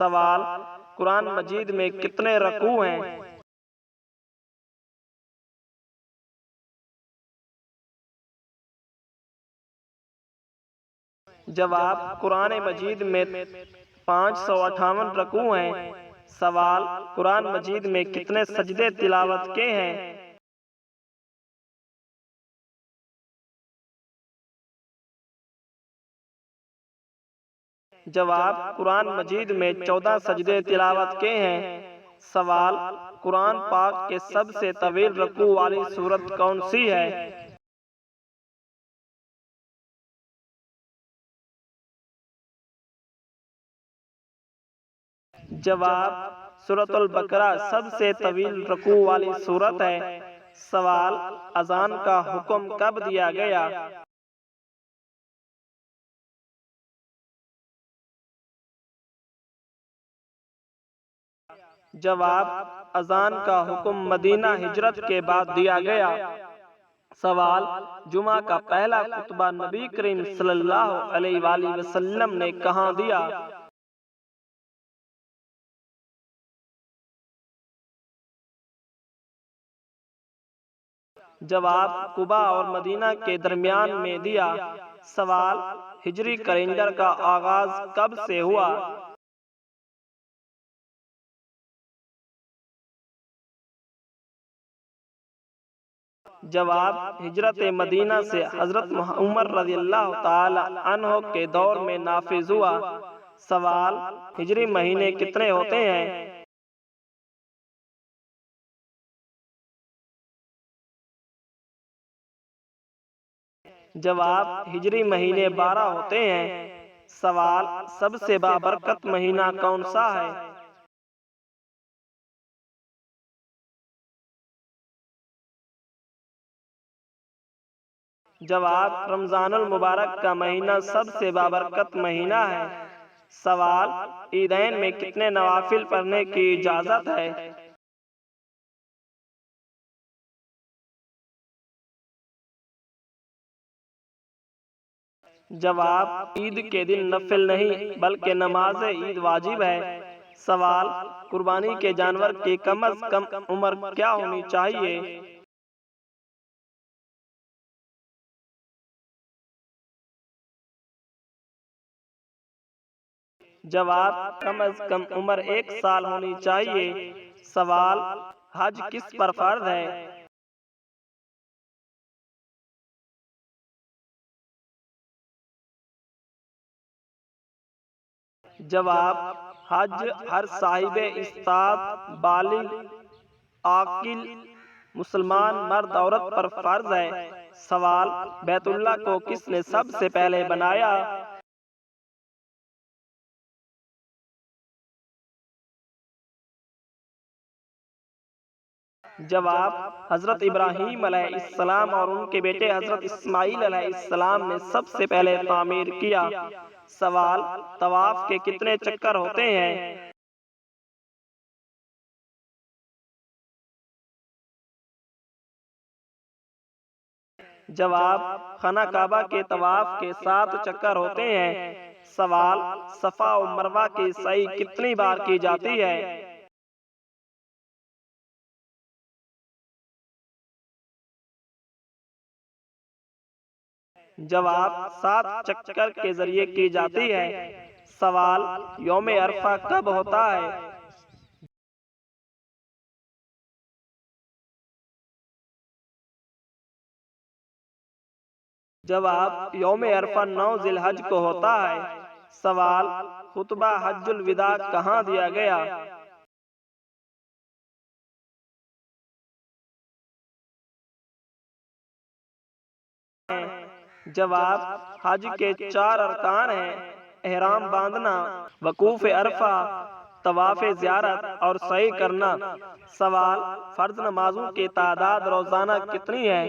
سوال: قرآن مجید میں کتنے رکوع ہیں؟ جواب: قرآن مجید میں 558 رکوع ہیں۔ سوال: قرآن مجید میں کتنے سجدے تلاوت کے ہیں؟ جواب: قرآن مجید میں 14 سجدے تلاوت کے ہیں۔ سوال: قرآن پاک کے سب سے طویل رکوع والی سورت کون سی ہے؟ جواب: سورۃ البقرہ سب سے طویل رکوع والی سورت ہے۔ سوال: اذان کا حکم کب دیا گیا؟ جواب: اذان کا حکم مدینہ ہجرت کے بعد دیا گیا۔ سوال: جمعہ کا پہلا خطبہ نبی کریم صلی اللہ علیہ وآلہ وسلم نے کہاں دیا؟ جواب: قباء اور مدینہ کے درمیان میں دیا۔ سوال: ہجری کیلنڈر کا آغاز کب سے ہوا؟ جواب: ہجرت مدینہ سے حضرت عمر رضی اللہ تعالی عنہ کے دور میں نافذ ہوا۔ سوال: ہجری مہینے کتنے ہوتے ہیں؟ جواب: ہجری مہینے 12 ہوتے ہیں۔ سوال: سب سے بابرکت مہینہ کون سا ہے؟ جواب: رمضان المبارک کا مہینہ سب سے بابرکت مہینہ ہے۔ سوال: عیدین میں کتنے نوافل پڑھنے کی اجازت ہے؟ جواب: عید کے دن نفل نہیں بلکہ نماز عید واجب ہے۔ سوال: قربانی کے جانور کی کم از کم عمر کیا ہونی چاہیے؟ جواب: کم از کم عمر 1 سال ہونی چاہیے۔ سوال: حج کس پر فرض ہے؟ جواب: حج ہر صاحب استطاعت بالغ عاقل مسلمان مرد عورت پر فرض ہے۔ سوال: بیت اللہ کو کس نے سب سے پہلے بنایا؟ جواب: حضرت ابراہیم علیہ السلام اور ان کے بیٹے حضرت اسماعیل علیہ السلام نے سب سے پہلے تعمیر کیا۔ سوال: طواف کے کتنے چکر ہوتے ہیں؟ جواب: خانہ کعبہ کے طواف کے 7 چکر ہوتے ہیں۔ سوال: صفا و مروہ کی سعی کتنی بار کی جاتی ہے؟ جواب: 7 چکر کے ذریعے کی جاتی ہے۔ سوال: یوم عرفہ کب ہوتا ہے؟ جواب: یوم عرفہ 9 ذی الحج کو ہوتا ہے۔ سوال: خطبہ حج الوداع کہاں دیا گیا؟ جواب: حج کے 4 ارکان ہیں: احرام باندھنا، وقوف عرفہ، طواف زیارت اور سعی کرنا۔ سوال: فرض نمازوں کی تعداد روزانہ کتنی ہے؟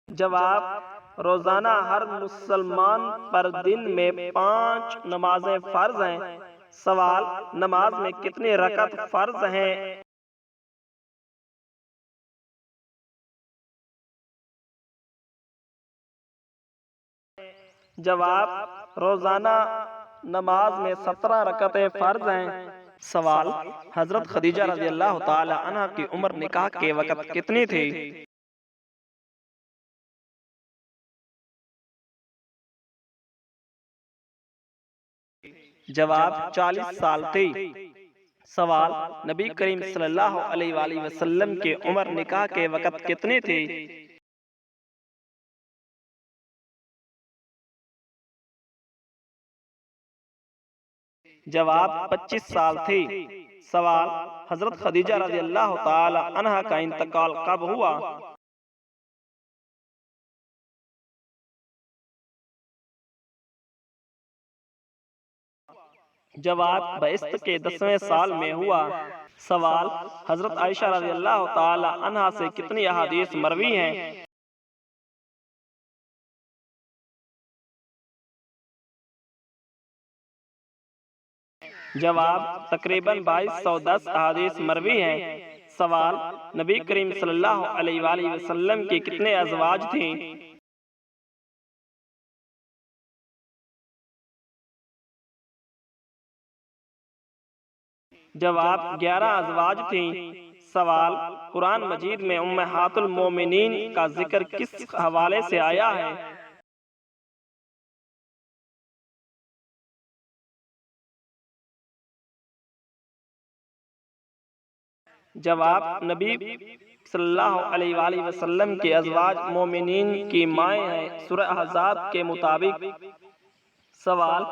جواب: روزانہ ہر مسلمان پر دن میں 5 نمازیں فرض ہیں۔ سوال: نماز میں کتنی رکعت فرض ہیں؟ جواب روزانہ نماز میں 17 رکعتیں فرض ہیں۔ سوال حضرت خدیجہ رضی اللہ تعالی عنہ کی عمر نکاح کے وقت کتنی تھی؟ جواب 40 سال تھی۔ سوال نبی کریم صلی اللہ علیہ وآلہ وسلم کی عمر نکاح کے وقت کتنی تھی؟ جواب 25 سال تھی۔ سوال حضرت خدیجہ رضی اللہ تعالی عنہ کا انتقال کب ہوا؟ جواب بعثت کے 10ویں سال میں ہوا۔ سوال حضرت عائشہ رضی اللہ تعالی عنہ سے کتنی احادیث مروی ہیں؟ جواب تقریباً 2210 احادیث مروی ہیں۔ سوال نبی کریم صلی اللہ علیہ وآلہ وسلم کی کتنے ازواج تھیں؟ جواب 11 ازواج تھیں۔ سوال قرآن مجید میں امہات المومنین کا ذکر کس حوالے سے آیا ہے؟ جواب نبی صلی اللہ علیہ وآلہ وسلم کے ازواج مومنین کی مائیں ہیں، سورہ احزاب کے مطابق۔ سوال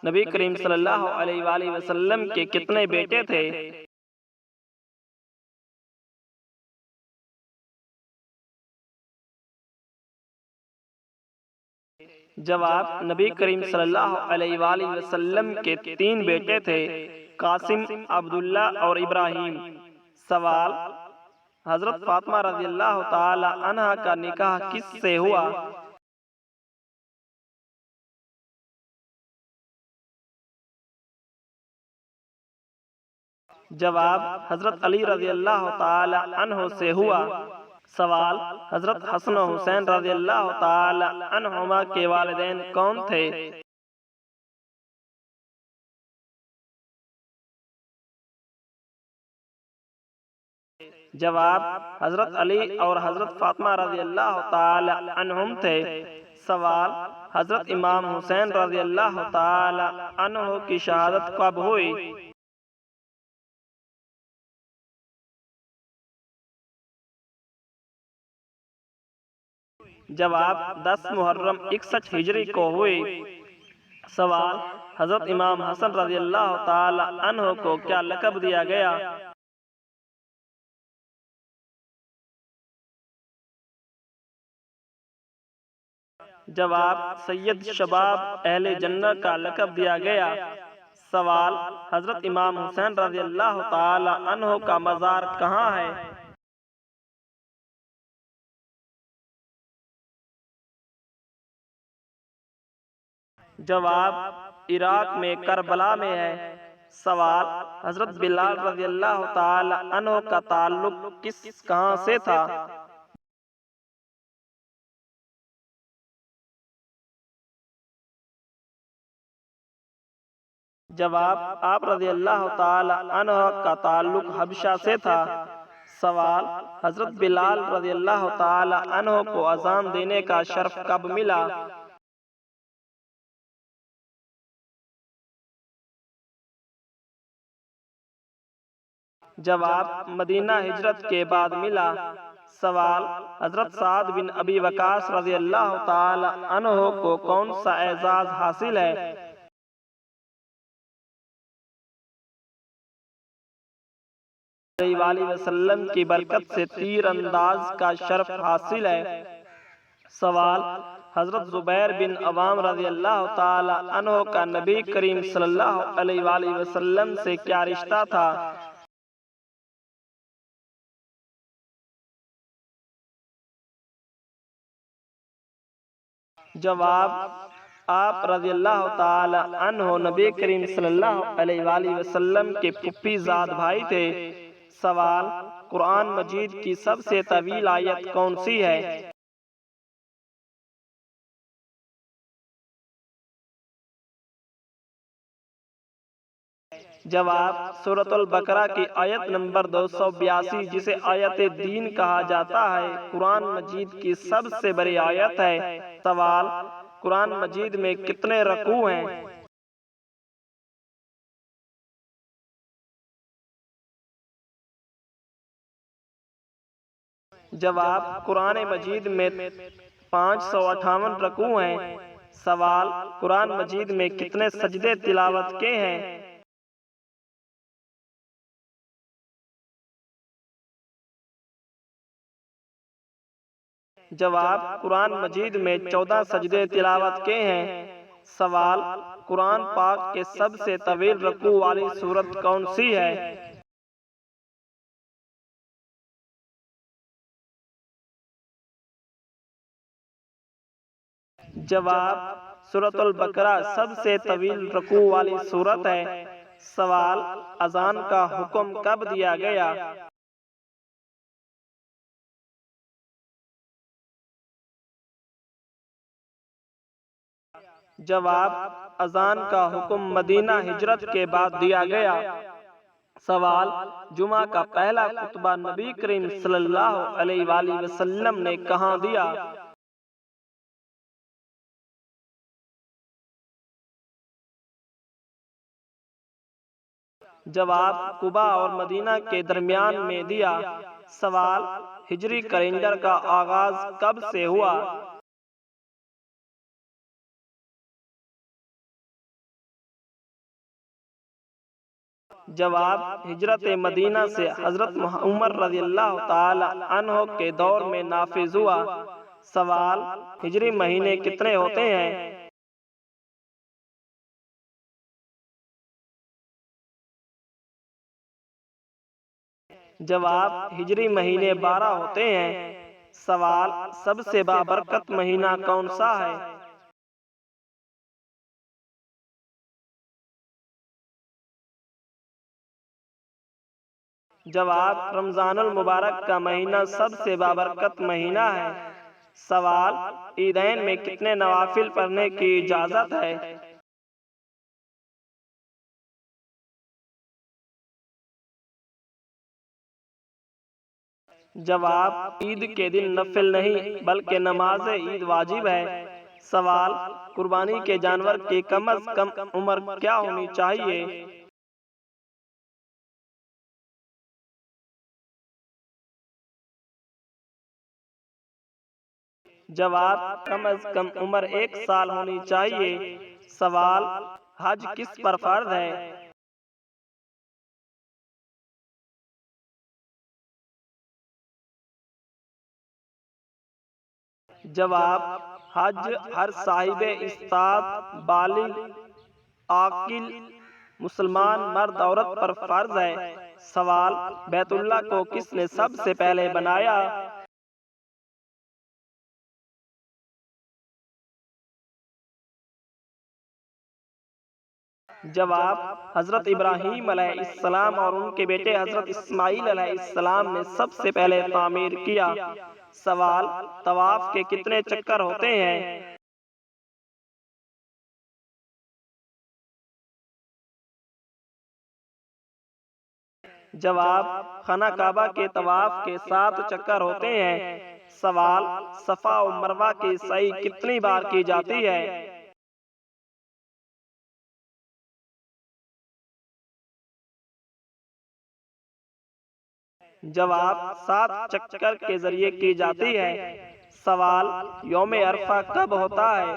نبی کریم صلی اللہ علیہ وآلہ وسلم کے کتنے بیٹے تھے؟ جواب نبی کریم صلی اللہ علیہ وآلہ وسلم کے 3 بیٹے تھے، قاسم، عبداللہ اور ابراہیم۔ سوال حضرت فاطمہ رضی اللہ تعالی عنہ کا نکاح کس سے ہوا؟ جواب حضرت علی رضی اللہ تعالی عنہ سے ہوا۔ سوال حضرت حسن و حسین رضی اللہ تعالی عنہما کے والدین کون تھے؟ جواب حضرت علی اور حضرت فاطمہ رضی اللہ تعالی عنہم تھے۔ سوال حضرت امام حسین رضی اللہ تعالی عنہ کی شہادت کب ہوئی؟ جواب 10 محرم 61 ہجری کو ہوئی۔ سوال حضرت امام حسن رضی اللہ تعالی عنہ کو کیا لقب دیا گیا؟ جواب سید شباب اہل جنت کا لقب دیا گیا۔ سوال حضرت امام حسین رضی اللہ تعالی عنہ کا مزار کہاں ہے؟ جواب عراق میں کربلا میں ہے۔ سوال حضرت بلال رضی اللہ تعالی عنہ کا تعلق کہاں سے تھا؟ جواب آپ رضی اللہ تعالی عنہ کا تعلق حبشہ سے تھا۔ سوال حضرت بلال رضی اللہ تعالی عنہ کو اذان دینے کا شرف کب ملا؟ جواب مدینہ ہجرت کے بعد ملا۔ سوال حضرت سعد بن ابی وقاص رضی اللہ تعالی عنہ کو کون سا اعزاز حاصل ہے؟ علیہ وآلہ وسلم کی برکت سے تیر انداز کا شرف حاصل ہے۔ سوال حضرت زبیر بن عوام رضی اللہ تعالی عنہ کا نبی کریم صلی اللہ علیہ وآلہ وسلم سے کیا رشتہ تھا؟ جواب آپ رضی اللہ تعالی عنہ نبی کریم صلی اللہ علیہ وآلہ وسلم کے پھپھی زاد بھائی تھے۔ سوال قرآن مجید کی سب سے طویل آیت کون سی ہے؟ جواب سورۃ البقرہ کی آیت نمبر 282 جسے آیت دین کہا جاتا ہے قرآن مجید کی سب سے بڑی آیت ہے۔ سوال، قرآن مجید میں کتنے رکوع ہیں؟ جواب قرآن مجید میں 558 رکوع ہیں۔ سوال، قرآن مجید میں کتنے سجدے تلاوت کے ہیں؟ جواب قرآن مجید میں 14 سجدے تلاوت کے ہیں۔ سوال، قرآن پاک کے سب سے طویل رکوع والی سورت کون سی ہے؟ جواب سورۃ البقرہ سب سے طویل رکوع والی سورت ہے۔ سوال، اذان کا حکم کب دیا گیا؟ جواب اذان کا حکم مدینہ ہجرت کے بعد دیا گیا۔ سوال، جمعہ کا پہلا خطبہ نبی کریم صلی اللہ علیہ وآلہ وسلم نے کہاں دیا؟ جواب قباء اور مدینہ کے درمیان میں دیا۔ سوال، ہجری کیلنڈر کا آغاز کب سے ہوا؟ جواب ہجرت مدینہ سے حضرت عمر رضی اللہ تعالی عنہ کے دور میں نافذ ہوا۔ سوال، ہجری مہینے کتنے ہوتے ہیں؟ جواب ہجری مہینے 12 ہوتے ہیں۔ سوال، سب سے بابرکت مہینہ کون سا ہے؟ جواب رمضان المبارک کا مہینہ سب سے بابرکت مہینہ ہے۔ سوال، عیدین میں کتنے نوافل پڑھنے کی اجازت ہے؟ جواب عید کے دن نفل نہیں بلکہ نماز عید واجب ہے۔ سوال، قربانی کے جانور کی کم از کم عمر کیا ہونی چاہیے؟ جواب کم از کم عمر 1 سال ہونی چاہیے۔ سوال، حج کس پر فرض ہے؟ جواب حج ہر صاحب استطاعت بالغ عاقل مسلمان مرد عورت پر فرض ہے۔ سوال، بیت اللہ کو کس نے سب سے پہلے بنایا؟ جواب حضرت ابراہیم علیہ السلام اور ان کے بیٹے حضرت اسماعیل علیہ السلام نے سب سے پہلے تعمیر کیا۔ سوال، طواف کے کتنے چکر ہوتے ہیں؟ جواب خانہ کعبہ کے طواف کے 7 چکر ہوتے ہیں۔ سوال، صفا و مروہ کی سعی کتنی بار کی جاتی ہے؟ جواب 7 چکر کے ذریعے کی جاتی ہے۔ سوال، یوم عرفہ کب ہوتا ہے؟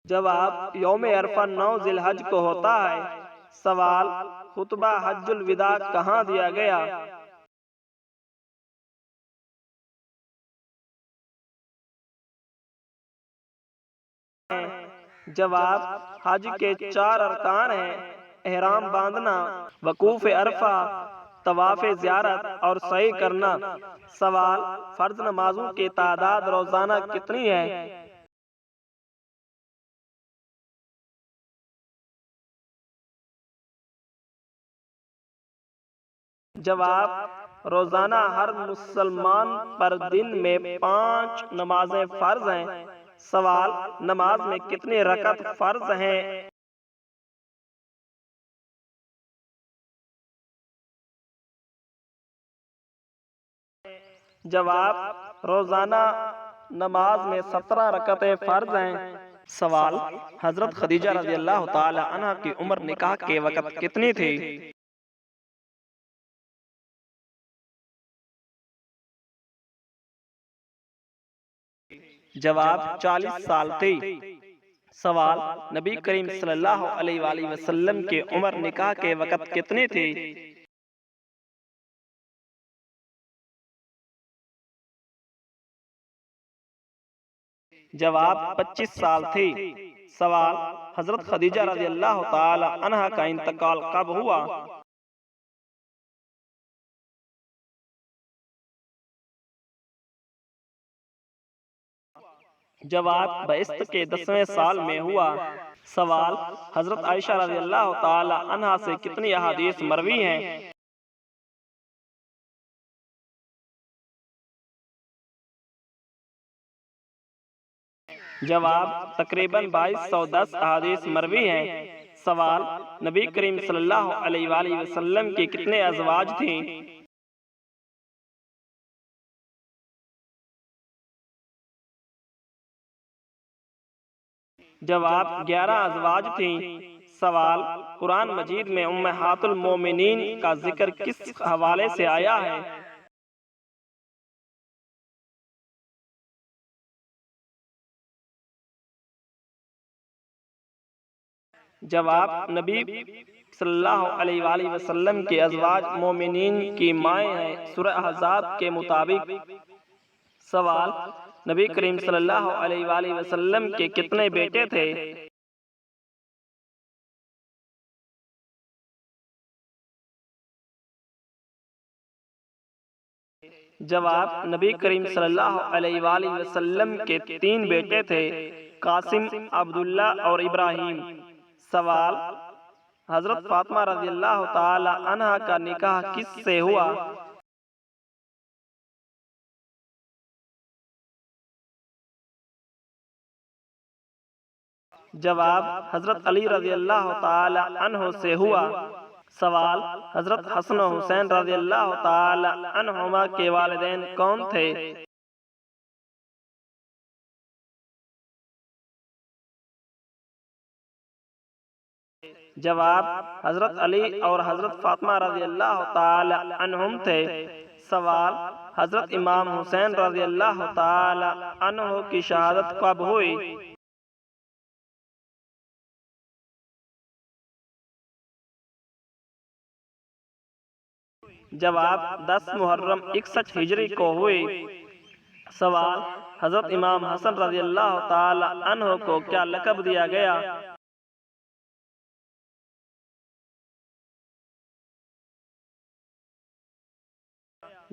جواب یوم عرفہ 9 ذی الحج کو ہوتا ہے۔ سوال، خطبہ حج الوداع کہاں دیا گیا؟ جواب حج کے 4 ارکان ہیں: احرام باندھنا، وقوف عرفہ، طواف زیارت اور سعی کرنا۔ سوال، فرض نمازوں کی تعداد روزانہ کتنی ہے؟ جواب روزانہ ہر مسلمان پر دن میں 5 نمازیں فرض ہیں۔ سوال، نماز میں کتنی رکعت فرض ہیں؟ جواب، روزانہ نماز میں 17 رکعتیں فرض ہیں۔ سوال، حضرت خدیجہ رضی اللہ تعالی عنہ کی عمر نکاح کے وقت کتنی تھی؟ جواب، 40 سال تھی۔ سوال، نبی کریم صلی اللہ علیہ وآلہ وسلم کی عمر نکاح کے وقت کتنی تھی؟ جواب، 25 سال تھی۔ سوال، حضرت خدیجہ رضی اللہ تعالی عنہ کا انتقال کب ہوا؟ جواب، بعثت کے 10ویں سال میں ہوا۔ سوال، حضرت عائشہ رضی اللہ تعالی عنہ سے کتنی احادیث مروی ہیں؟ جواب، تقریباً 2210 احادیث مروی ہیں۔ سوال، نبی کریم صلی اللہ علیہ وآلہ وسلم کی کتنے ازواج تھیں؟ جواب، 11 ازواج تھیں۔ سوال، قرآن مجید میں امہات المومنین کا ذکر کس حوالے سے آیا ہے؟ جواب، نبی صلی اللہ علیہ وآلہ وسلم کے ازواج مومنین کی مائیں ہیں، سورہ احزاب کے مطابق۔ سوال، نبی کریم صلی اللہ علیہ وآلہ وسلم کے کتنے بیٹے تھے؟ جواب، نبی کریم صلی اللہ علیہ وآلہ وسلم کے 3 بیٹے تھے، قاسم، عبداللہ اور ابراہیم۔ سوال، حضرت فاطمہ رضی اللہ تعالی عنہ کا نکاح کس سے ہوا؟ جواب، حضرت علی رضی اللہ تعالی عنہ سے ہوا۔ سوال، حضرت حسن و حسین رضی اللہ تعالی عنہما کے والدین کون تھے؟ جواب، حضرت علی اور حضرت فاطمہ رضی اللہ تعالی عنہم تھے۔ سوال، حضرت امام حسین رضی اللہ تعالی عنہ کی شہادت کب ہوئی؟ جواب، 10 محرم 61 ہجری کو ہوئی۔ سوال، حضرت امام حسن رضی اللہ تعالی عنہ کو کیا لقب دیا گیا؟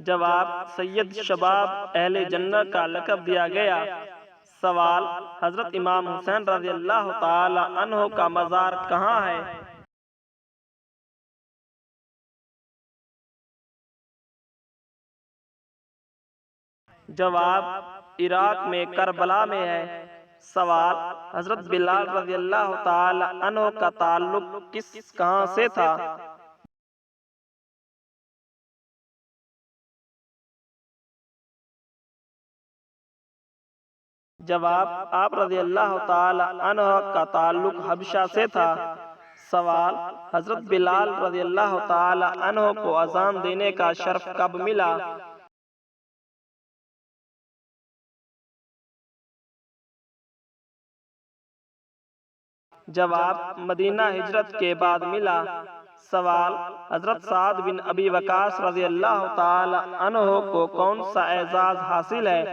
جواب، سید شباب اہل جنہ کا لقب دیا گیا۔ سوال، حضرت امام حسین رضی اللہ تعالی عنہ کا مزار کہاں ہے؟ جواب، عراق میں کربلا میں ہے۔ سوال، حضرت بلال رضی اللہ تعالی عنہ کا تعلق کہاں سے تھا؟ جواب، آپ رضی اللہ تعالی عنہ کا تعلق حبشہ سے تھا۔ سوال، حضرت بلال رضی اللہ تعالی عنہ کو اذان دینے کا شرف کب ملا؟ جواب، مدینہ ہجرت کے بعد ملا۔ سوال، حضرت سعد بن ابی وقاص رضی اللہ تعالی عنہ کو کون سا اعزاز حاصل ہے؟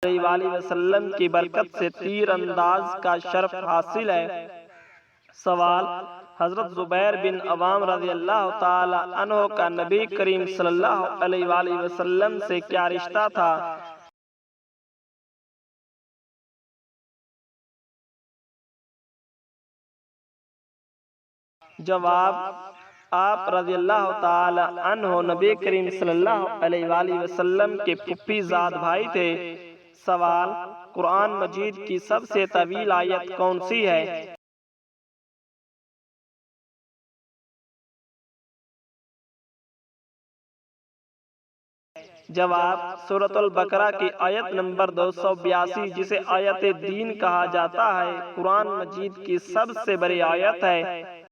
علیہ وآلہ وسلم کی برکت سے تیر انداز کا شرف حاصل ہے۔ سوال، حضرت زبیر بن عوام رضی اللہ تعالی عنہ کا نبی کریم صلی اللہ علیہ وآلہ وسلم سے کیا رشتہ تھا؟ جواب: آپ رضی اللہ تعالی عنہ نبی کریم صلی اللہ علیہ وآلہ وسلم کے پھوپھی زاد بھائی تھے۔ سوال: قرآن مجید کی سب سے طویل آیت کون سی ہے؟ جواب: سورۃ البقرہ کی آیت نمبر 282، جسے آیت دین کہا جاتا ہے، قرآن مجید کی سب سے بڑی آیت ہے۔